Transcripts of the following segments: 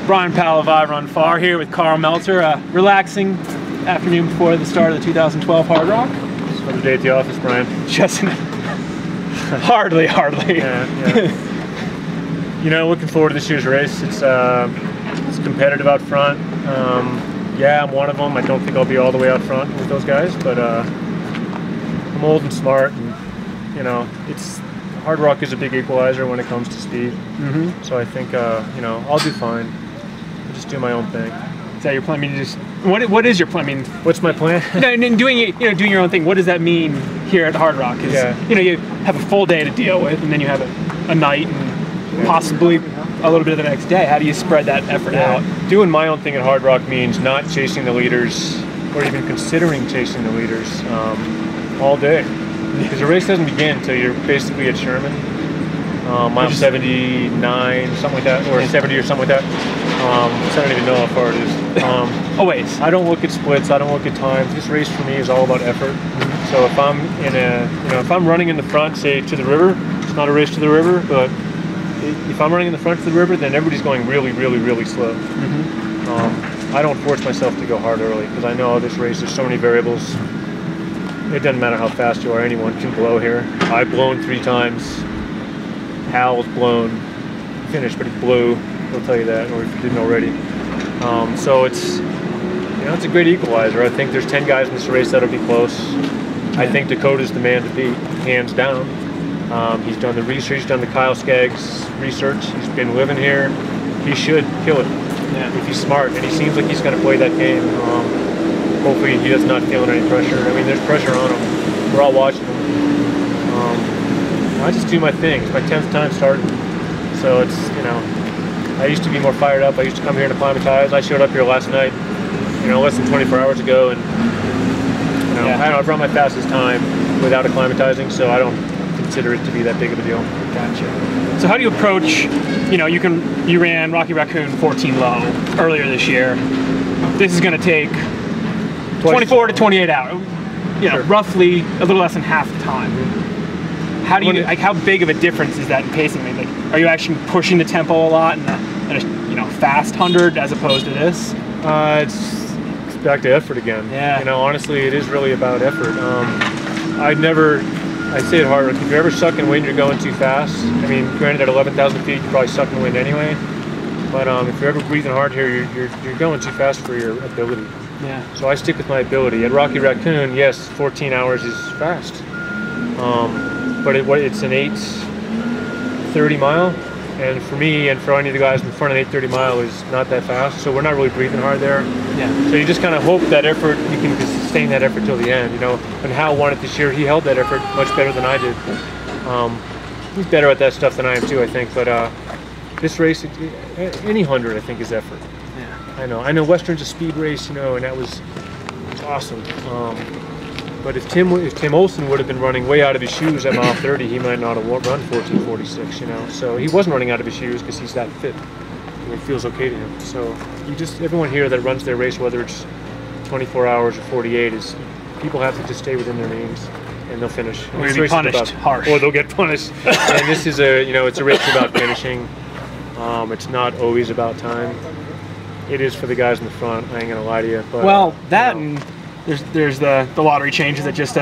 Brian Powell of I Run Far here with Karl Meltzer. Relaxing afternoon before the start of the 2012 Hardrock. Just another day at the office, Brian. Just hardly. Yeah. You know, looking forward to this year's race. It's competitive out front. Yeah, I'm one of them. I don't think I'll be all the way out front with those guys, but I'm old and smart, and you know, Hardrock is a big equalizer when it comes to speed. So I think you know, I'll do fine. I'll just do my own thing. Is that your plan? I mean, what is your plan? I mean, what's my plan? No, doing your own thing. What does that mean here at Hardrock? You know, you have a full day to deal with, and then you have a night and possibly a little bit of the next day. How do you spread that effort out? Doing my own thing at Hardrock means not chasing the leaders, or even considering chasing the leaders all day. Because the race doesn't begin until you're basically at Sherman, mile 79, something like that, or 70 or something like that. So I don't even know how far it is. Always. I don't look at splits. I don't look at times. This race for me is all about effort. So if I'm if I'm running in the front, say to the river, it's not a race to the river, but if I'm running in the front to the river, then everybody's going really slow. I don't force myself to go hard early because I know this race, there's so many variables. It doesn't matter how fast you are, anyone can blow here. I've blown 3 times. Hal's blown, finished, but he blew. He'll tell you that, or if you didn't already. So it's, you know, it's a great equalizer. I think there's 10 guys in this race that'll be close. I think Dakota's the man to beat, hands down. He's done the research, he's done the Kyle Skaggs research. He's been living here. He should kill it if he's smart, and he seems like he's going to play that game. Hopefully he does not feel any pressure. I mean, there's pressure on him. We're all watching him. I just do my thing. It's my 10th time starting. So it's, you know, I used to be more fired up. I used to come here to acclimatize. I showed up here last night, you know, less than 24 hours ago, and you know, I brought my fastest time without acclimatizing, so I don't consider it to be that big of a deal. Gotcha. So how do you approach, you know, you ran Rocky Raccoon 14 low earlier this year. This is going to take 24 to 28 hours, you know, roughly a little less than half the time. How do you, like, how big of a difference is that in pacing? I mean, like, are you actually pushing the tempo a lot in a you know, fast 100 as opposed to this? It's back to effort again. Yeah. You know, honestly, it is really about effort. I say it hard, if you're ever sucking wind, you're going too fast. I mean, granted, at 11,000 feet, you're probably sucking wind anyway. But if you're ever breathing hard here, you're going too fast for your ability. Yeah. So I stick with my ability. At Rocky Raccoon, yes, 14 hours is fast. But it's an 8:30 mile, and for me and for any of the guys in front, an 8:30 mile is not that fast. So we're not really breathing hard there. Yeah. So you just kind of hope that effort, you can sustain that effort till the end. You know, when Hal won it this year, he held that effort much better than I did. He's better at that stuff than I am too, I think. But this race, any 100, I think, is effort. Yeah. I know Western's a speed race, you know, and it's awesome. But if Tim Olson would have been running way out of his shoes at mile 30, he might not have run 14:46, you know. So he wasn't running out of his shoes because he's that fit. And it feels okay to him. So everyone here that runs their race, whether it's 24 hours or 48, people have to just stay within their means, and they'll finish. Or you'll be punished harsh. Or they'll get punished. And this is it's a race about finishing. It's not always about time. It is for the guys in the front. I ain't gonna lie to you. But, well, that and there's the lottery changes that just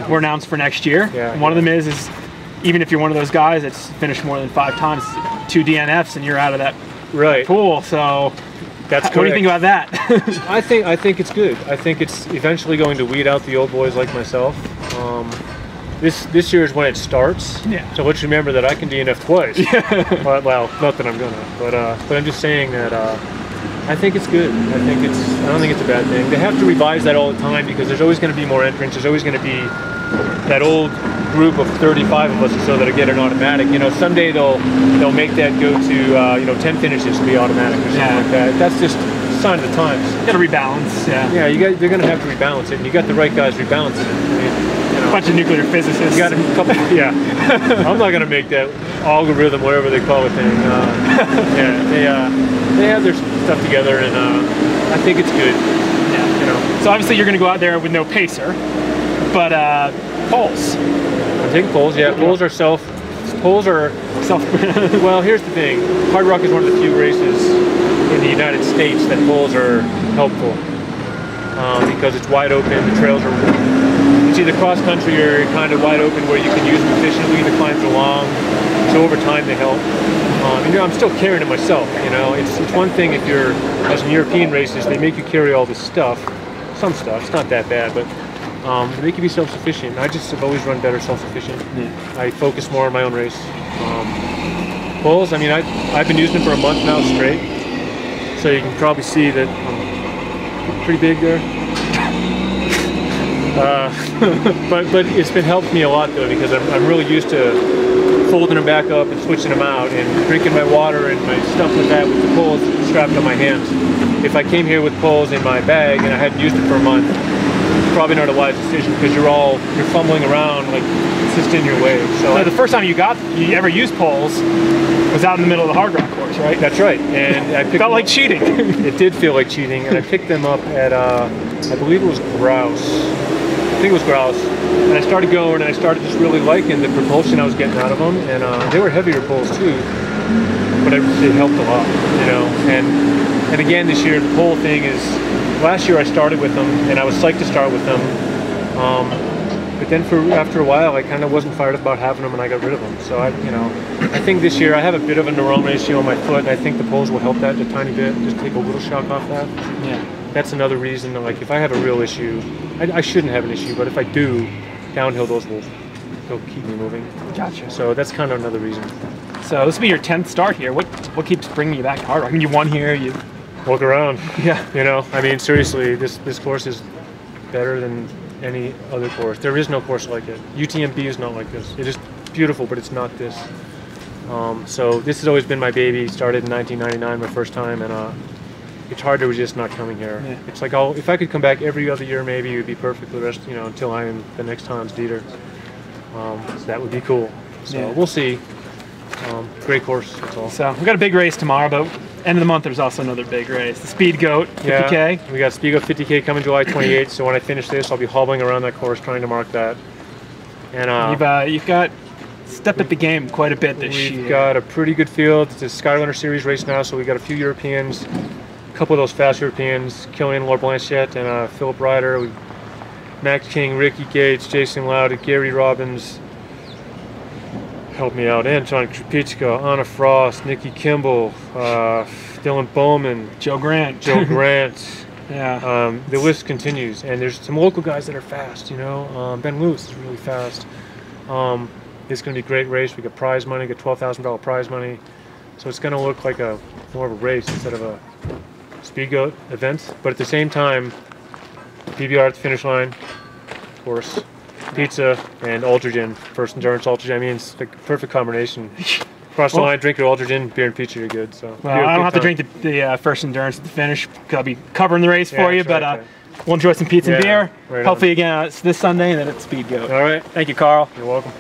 were announced for next year. Yeah, and one of them is even if you're one of those guys that's finished more than 5 times, 2 DNFs and you're out of that pool. So that's what do you think about that? I think it's good. I think it's eventually going to weed out the old boys like myself. This year is when it starts. Yeah. So let's remember that I can DNF twice. Well, not that I'm gonna, but I'm just saying that. I think it's good. I don't think it's a bad thing. They have to revise that all the time because there's always going to be more entrants. There's always going to be that old group of 35 of us or so that'll get an automatic. You know, someday they'll make that go to 10 finishes to be automatic or something like that. That's just a sign of the times. You got to rebalance. Yeah. Yeah, they're going to have to rebalance it, and you got the right guys rebalancing it. I mean, you know, a bunch of nuclear physicists. You got a couple. Yeah. I'm not going to make that algorithm, whatever they call it, thing. They have their stuff together, and I think it's good. Yeah. You know. So obviously you're going to go out there with no pacer, but poles. I'm taking poles. Yeah, poles are self Poles are well, here's the thing. Hardrock is one of the few races in the United States that poles are helpful because it's wide open. The trails are, it's either cross country or kind of wide open where you can use them efficiently. The climbs are long, so over time they help. You know, I'm still carrying it myself. You know, it's one thing if you're, as in European races, they make you carry all this stuff. Some stuff, it's not that bad, but they make you be self-sufficient. I just have always run better self-sufficient. Yeah. I focus more on my own race. Poles, I mean, I've been using them for a month now straight, so you can probably see that I'm pretty big there. But it's been helped me a lot though, because I'm really used to folding them back up and switching them out and drinking my water and my stuff like that with the poles strapped on my hands. If I came here with poles in my bag and I hadn't used it for a month, probably not a wise decision because you're fumbling around like it's just in your way. So the first time you ever used poles was out in the middle of the Hardrock course, right? That's right, and I picked felt like cheating. It did feel like cheating, and I picked them up at I believe it was Grouse. I think it was Grouse, and I started going, and I started just really liking the propulsion I was getting out of them, and they were heavier poles too, but it helped a lot, you know. And again this year, the pole thing is, last year I started with them, and I was psyched to start with them, but then after a while, I kind of wasn't fired up about having them, and I got rid of them. So I think this year I have a bit of a neuroma ratio on my foot, and I think the poles will help that a tiny bit, just take a little shock off that. Yeah. That's another reason that, like, if I have a real issue, I shouldn't have an issue, but if I do, downhill they'll keep me moving. Gotcha. So that's kind of another reason. So this will be your 10th start here. What keeps bringing you back to Hardrock? I mean, you won here. You walk around. Yeah. You know, I mean, seriously, this course is better than any other course. There is no course like it. UTMB is not like this. It is beautiful, but it's not this. So this has always been my baby. Started in 1999, my first time, and it's hard to resist not coming here. Yeah. It's like, if I could come back every other year, maybe it would be perfect for the rest, you know, until I am the next Hans Dieter. So that would be cool. So yeah. We'll see. Great course, that's all. So we've got a big race tomorrow, but end of the month there's also another big race, the Speed Goat 50K. Yeah, we got Speed Goat 50K coming July 28th, so when I finish this, I'll be hobbling around that course trying to mark that. And you've got stepped up the game quite a bit this year. We've got a pretty good field. It's a Skyliner Series race now, so we got a few Europeans, a couple of those fast Europeans, Killian Laure Blanchette and Philip Ryder, Max King, Ricky Gates, Jason Loud, Gary Robbins, help me out, Anton Krupicka, Anna Frost, Nikki Kimball, Dylan Bowman, Joe Grant. Yeah. The list continues, and there's some local guys that are fast, you know. Ben Lewis is really fast. It's going to be a great race. We got prize money, got $12,000 prize money. So it's going to look like more of a race instead of a Speed Goat event. But at the same time, PBR at the finish line, of course. Pizza and Ultragen, first endurance Ultragen. I mean, it's like a perfect combination. Cross the line, drink your Ultragen, beer and pizza, you're good. So well, I don't have to drink the first endurance at the finish because I'll be covering the race for you, but we'll enjoy some pizza and beer. Right hopefully again it's this Sunday and then it's Speed Goat. All right. Thank you, Carl. You're welcome.